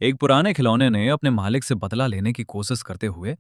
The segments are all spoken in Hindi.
एक पुराने खिलौने ने अपने मालिक से बदला लेने की कोशिश करते हुए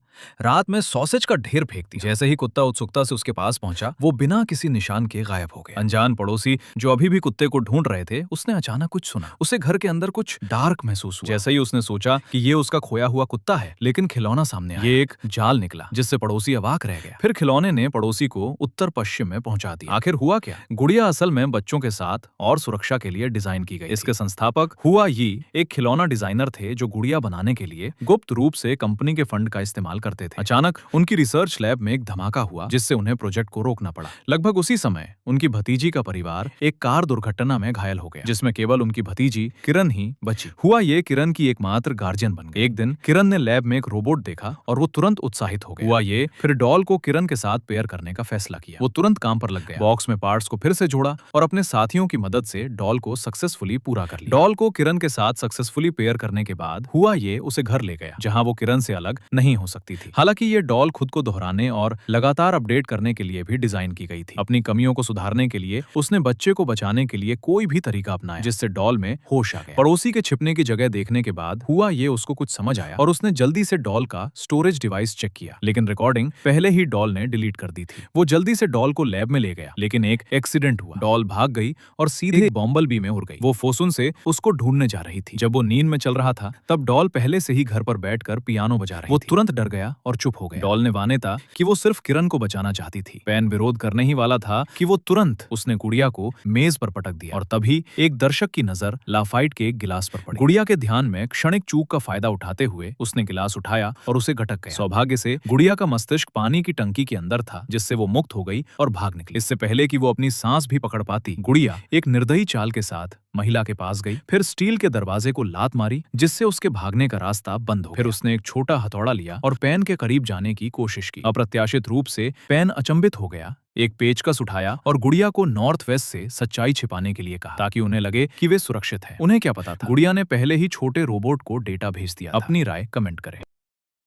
रात में सॉसेज का ढेर फेंक दिया। जैसे ही कुत्ता उत्सुकता से उसके पास पहुंचा, वो बिना किसी निशान के गायब हो गया। अनजान पड़ोसी जो अभी भी कुत्ते को ढूंढ रहे थे, उसने अचानक कुछ सुना। उसे घर के अंदर कुछ डार्क महसूस हुआ। जैसे ही उसने सोचा कि ये उसका खोया हुआ कुत्ता है, लेकिन खिलौना सामने आया। ये एक जाल निकला जिससे पड़ोसी अवाक रह गया। फिर खिलौने ने पड़ोसी को उत्तर पश्चिम में पहुंचा दिया। आखिर हुआ क्या? गुड़िया असल में बच्चों के साथ और सुरक्षा के लिए डिजाइन की गई। इसके संस्थापक हुआ यी एक खिलौना डिजाइनर थे जो गुड़िया बनाने के लिए गुप्त रूप से कंपनी के फंड का इस्तेमाल करते थे। अचानक उनकी रिसर्च लैब में एक धमाका हुआ जिससे उन्हें प्रोजेक्ट को रोकना पड़ा। लगभग उसी समय उनकी भतीजी का परिवार एक कार दुर्घटना में घायल हो गया, जिसमें केवल उनकी भतीजी किरण ही बची। हुआ ये किरण की एकमात्र गार्जियन बन गई। एक दिन किरण ने लैब में एक रोबोट देखा और वो तुरंत उत्साहित हो गया। हुआ ये फिर डॉल को किरण के साथ पेयर करने का फैसला किया। वो तुरंत काम पर लग गया, बॉक्स में पार्ट्स को फिर से जोड़ा और अपने साथियों की मदद से डॉल को सक्सेसफुली पूरा कर लिया। डॉल को किरण के साथ सक्सेसफुली पेयर करने के बाद हुआ ये उसे घर ले गया, जहां वो किरण से अलग नहीं हो सकती थी। हालांकि ये डॉल खुद को दोहराने और लगातार अपडेट करने के लिए भी डिजाइन की गई थी। अपनी कमियों को सुधारने के लिए उसने बच्चे को बचाने के लिए कोई भी तरीका अपनाया जिससे डॉल में होश आ गया। पड़ोसी के छिपने की जगह देखने के बाद हुआ ये उसको कुछ समझ आया और उसने जल्दी से डॉल का स्टोरेज डिवाइस चेक किया, लेकिन रिकॉर्डिंग पहले ही डॉल ने डिलीट कर दी थी। वो जल्दी से डॉल को लैब में ले गया, लेकिन एक एक्सीडेंट हुआ। डॉल भाग गई और सीधे बॉम्बल बी में उड़ गई। वो फोसुन से उसको ढूंढने जा रही थी। जब वो नींद में चल रहा था, तब डॉल पहले से ही घर पर बैठकर पियानो बजा रही थी। वो तुरंत डर गया और चुप हो गया। डॉल ने वाने था कि वो सिर्फ किरण को बचाना चाहती थी। पेन विरोध करने ही वाला था कि वो तुरंत उसने गुड़िया को मेज पर पटक दिया और तभी एक दर्शक की नजर लाफाइट के एक गिलास पर पड़ी। गुड़िया के ध्यान में क्षणिक चूक का फायदा उठाते हुए उसने गिलास उठाया और उसे घटक गया। सौभाग्य से गुड़िया का मस्तिष्क पानी की टंकी के अंदर था, जिससे वो मुक्त हो गई और भाग निकली। इससे पहले कि वो अपनी सांस भी पकड़ पाती, गुड़िया एक निर्दयी चाल के साथ महिला के पास गई, फिर स्टील के दरवाजे को लात मारी जिससे उसके भागने का रास्ता बंद हो गया। फिर उसने एक छोटा हथौड़ा लिया और पेन के करीब जाने की कोशिश की। अप्रत्याशित रूप से पेन अचंभित हो गया, एक पेचकस उठाया और गुड़िया को नॉर्थ वेस्ट से सच्चाई छिपाने के लिए कहा, ताकि उन्हें लगे कि वे सुरक्षित हैं। उन्हें क्या पता था, गुड़िया ने पहले ही छोटे रोबोट को डेटा भेज दिया था। अपनी राय कमेंट करें।